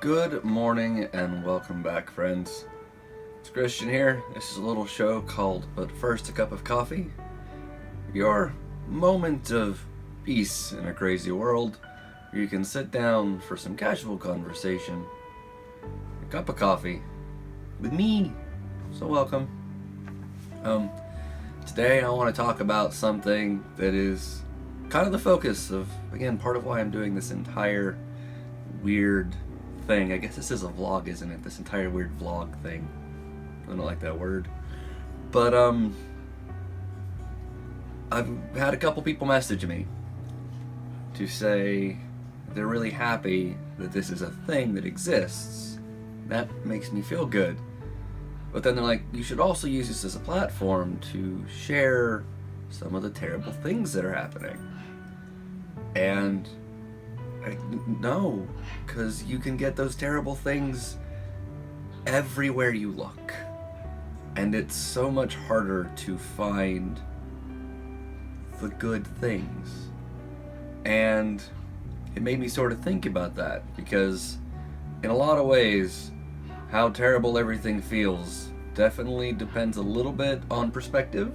Good morning and welcome back, friends. It's Christian here. This is a little show called But First a Cup of Coffee. Your moment of peace in a crazy world where you can sit down for some casual conversation, a cup of coffee, with me. So welcome. Today I want to talk about something that is kind of the focus of, again, part of why I'm doing this entire weird thing. I guess this is a vlog, isn't it? This entire weird vlog thing. I don't like that word. But I've had a couple people message me to say they're really happy that this is a thing that exists. That makes me feel good. But then they're like, you should also use this as a platform to share some of the terrible things that are happening. And no, because you can get those terrible things everywhere you look. And it's so much harder to find the good things. And it made me sort of think about that, because in a lot of ways, how terrible everything feels definitely depends a little bit on perspective.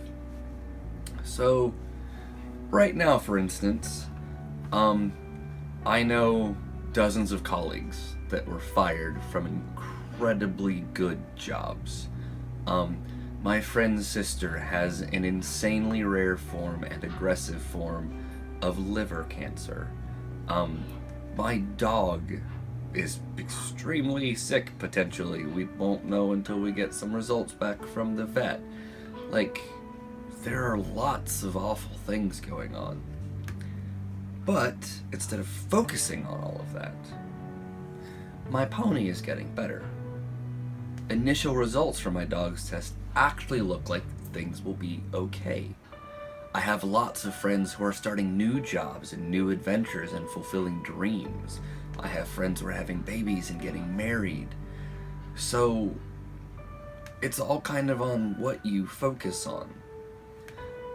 So, right now, for instance, I know dozens of colleagues that were fired from incredibly good jobs. My friend's sister has an insanely rare form and aggressive form of liver cancer. My dog is extremely sick, potentially. We won't know until we get some results back from the vet. Like, there are lots of awful things going on. But instead of focusing on all of that, my pony is getting better. Initial results from my dog's test actually look like things will be okay. I have lots of friends who are starting new jobs and new adventures and fulfilling dreams. I have friends who are having babies and getting married. So it's all kind of on what you focus on.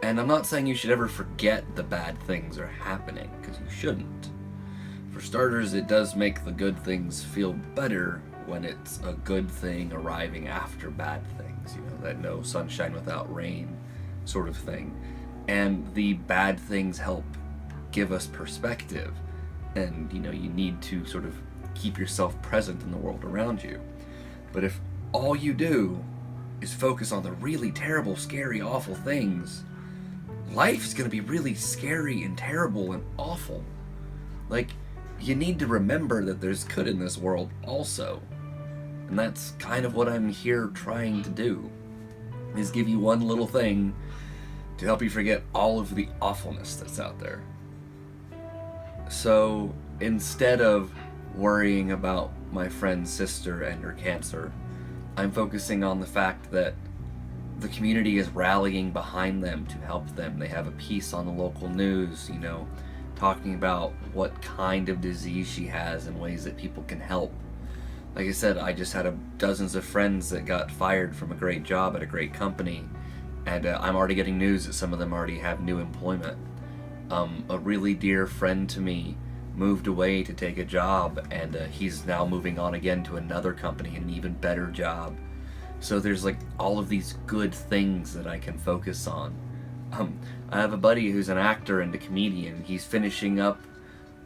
And I'm not saying you should ever forget the bad things are happening, because you shouldn't. For starters, it does make the good things feel better when it's a good thing arriving after bad things, that no sunshine without rain sort of thing. And the bad things help give us perspective, and you need to sort of keep yourself present in the world around you. But if all you do is focus on the really terrible, scary, awful things, life is going to be really scary and terrible and awful. Like, you need to remember that there's good in this world also. And that's kind of what I'm here trying to do, is give you one little thing to help you forget all of the awfulness that's out there. So instead of worrying about my friend's sister and her cancer, I'm focusing on the fact that the community is rallying behind them to help them. They have a piece on the local news, talking about what kind of disease she has and ways that people can help. Like I said, I just had dozens of friends that got fired from a great job at a great company, and I'm already getting news that some of them already have new employment. A really dear friend to me moved away to take a job, and he's now moving on again to another company, an even better job. So there's like all of these good things that I can focus on. I have a buddy who's an actor and a comedian. He's finishing up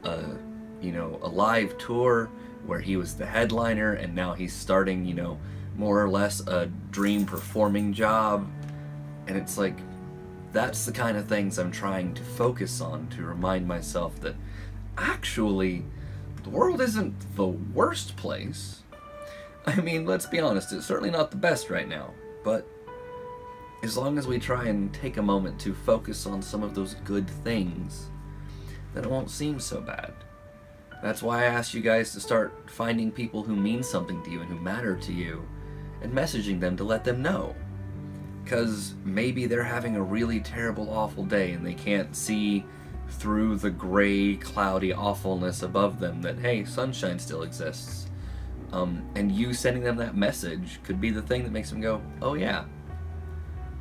a live tour where he was the headliner, and now he's starting, more or less a dream performing job. And it's like, that's the kind of things I'm trying to focus on, to remind myself that actually the world isn't the worst place. I mean, let's be honest, it's certainly not the best right now, but as long as we try and take a moment to focus on some of those good things, then it won't seem so bad. That's why I asked you guys to start finding people who mean something to you and who matter to you, and messaging them to let them know. Because maybe they're having a really terrible, awful day and they can't see through the gray, cloudy awfulness above them that, hey, sunshine still exists. And you sending them that message could be the thing that makes them go, oh yeah,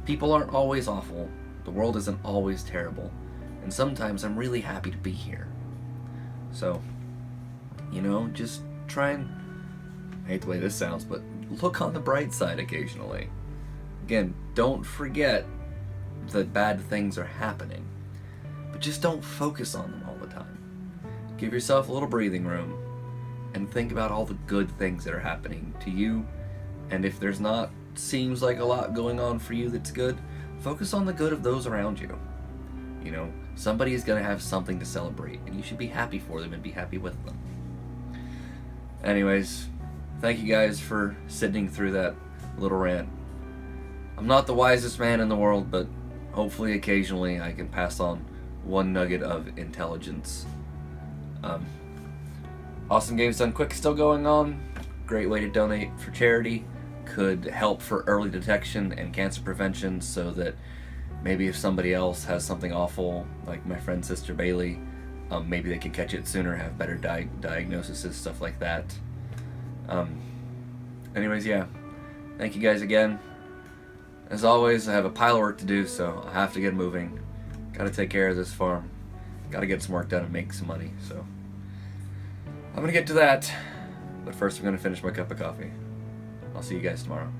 people aren't always awful, the world isn't always terrible, and sometimes I'm really happy to be here. So, just try and I hate the way this sounds, but look on the bright side occasionally. Again, don't forget that bad things are happening, but just don't focus on them all the time. Give yourself a little breathing room and think about all the good things that are happening to you. And if there's not seems like a lot going on for you that's good, focus on the good of those around you. You know, somebody is going to have something to celebrate, and you should be happy for them and be happy with them. Anyways, thank you guys for sitting through that little rant. I'm not the wisest man in the world, but hopefully occasionally I can pass on one nugget of intelligence. Awesome Games Done Quick still going on. Great way to donate for charity. Could help for early detection and cancer prevention, so that maybe if somebody else has something awful, like my friend Sister Bailey, maybe they can catch it sooner, have better diagnoses, stuff like that. Anyways, yeah. Thank you guys again. As always, I have a pile of work to do, so I have to get moving. Gotta take care of this farm. Gotta get some work done and make some money, so I'm gonna get to that. But first I'm gonna finish my cup of coffee. I'll see you guys tomorrow.